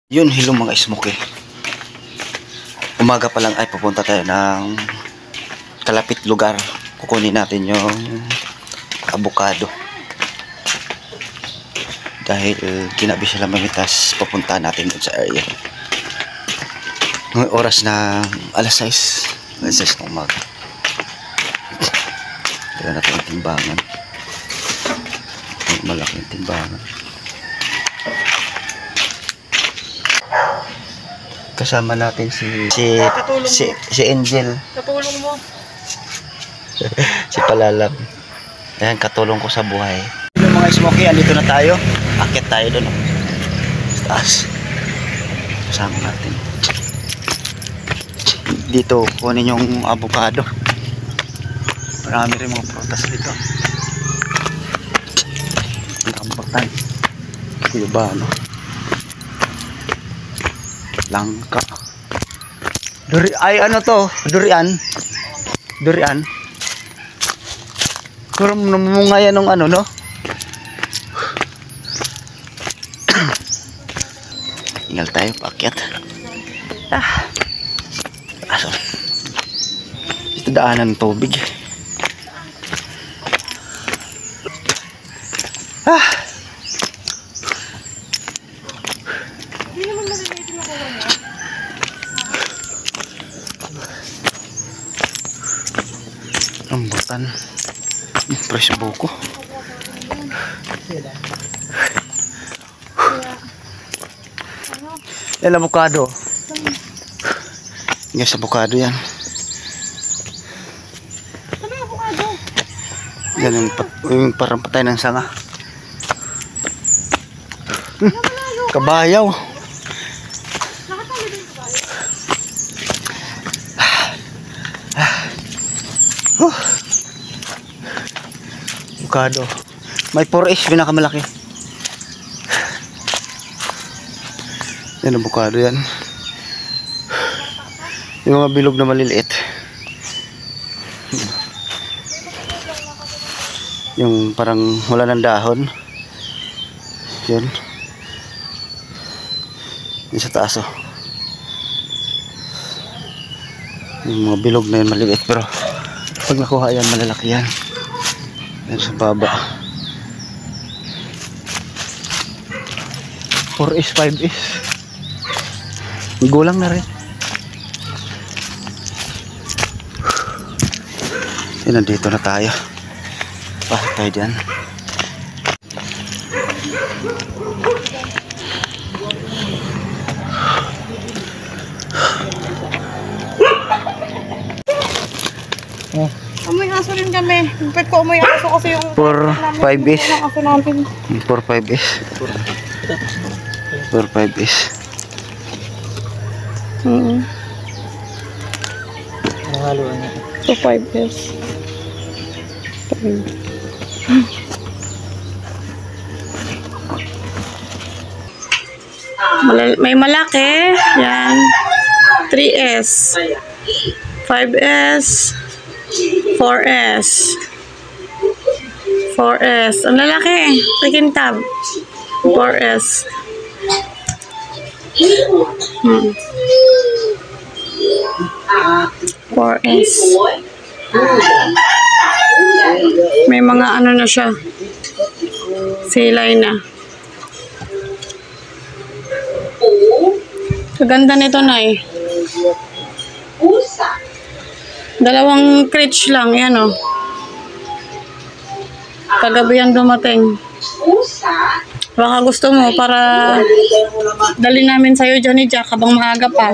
Yun, hello mga smoky. Umaga pa lang ay pupunta tayo ng kalapit lugar. Kukunin natin yung avocado. Dahil ginabi sila mamitas, pupunta natin dun sa area. May oras na alas 6. Alas 6 ng umaga. Kaya natin ang timbangan. Malaking timbangan. Kasama natin si Angel. Katulong mo. Si Palalam. Ayan, katulong ko sa buhay. Yung mga smoky, andito na tayo. Akit tayo doon. Sa taas. Kasama natin. Dito, kunin yung avocado. Marami rin mga prutas dito. Ang kambutan. Cubano. Langka. Ay ano to? Durian. Durian. Pero namunga yan ng ano, no? Ingal tayo, paakyat. Aso. Ito daanan ng tubig. Rambutan. Fresh buko. Yan, avocado. Yes, avocado yan. Ano yung avocado? Yan yung parang patay ng sanga. Kabayaw. Avocado. May 4S pinakamalaki. Yan avocado yan. Yung mga bilog na maliliit. Yung parang wala ng dahon. Yan. Yung sa taas oh. Yung mga bilog na yan maliliit, pero pag nakuha yan malalaki yan. Yan sa baba. 4S, 5S. Gulang na rin. Yan, nandito na tayo. Pasok tayo dyan. Amoy aso rin kami. Pwede ko amoy aso kasi yung 4-5S. aso namin. 4-5S. 4-5S. Nahalo na. 5S. May malaki. Yan. 3S. 5S. 4S. 4S. Ang lalaki. Pakintab. 4S. 4S. May mga ano na siya. Silay na. Kaganda nito na eh. Dalawang crate lang, yan o. Kagabi yan dumating. Baka gusto mo para dali namin sa'yo dyan ni Jack habang maaga pa.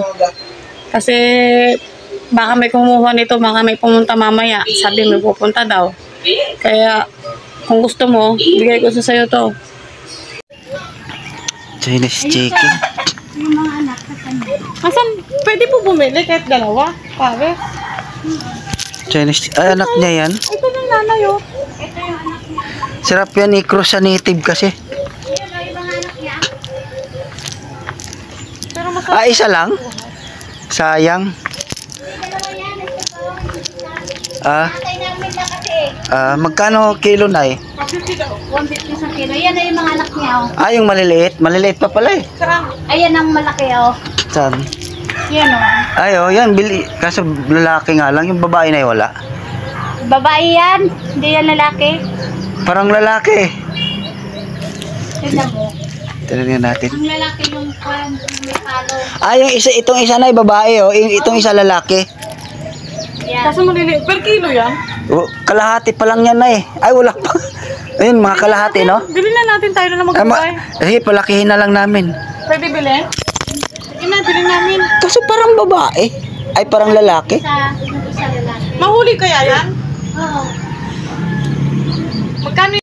Kasi baka may kumuha nito, baka may pumunta mamaya. Sabi may pupunta daw. Kaya kung gusto mo, bigay ko sa'yo to. Chinese chicken. Yung mga anak sa kanya. Asan? Pwede po bumili kahit dalawa? Pare? Chinese, anak niya yan. Ito ng nanay oh. Ito yung anak niya. Sarap yan, i-cross sa native kasi. Yan ang ibang anak niya. Pero masarap. Isa lang? Sayang. Dalawa yan. Ito po. Natay namin na kasi. Magkano kilo na eh? 150 daw. 150 na kilo. Yan na yung mga anak niya, oh. Ah, yung maliliit. Maliliit pa pala eh. Ayan ang malaki, oh. Saan? Yan, oh. Ay, oh, yan. Kaso lalaki nga lang. Yung babae na yung wala. Babae yan. Hindi yan lalaki. Parang lalaki. Tignan mo. Tignan natin. Ang lalaki yung may palo. Ah, itong isa na yung babae, oh. Itong isa lalaki. Yan. Kaso maliliit. Per kilo yan? Oh, kalahati pa lang yan na eh. Ay, wala pa. Ayun, mga kalahati, no? Bilhin na natin tayo na magbuhay. Sige, palakihin na lang namin. Pwede bilhin? Sige na, bilhin namin. Kaso parang babae. Ay, parang lalaki. Isa lalaki. Mahuli kaya yan? Oo. Magkano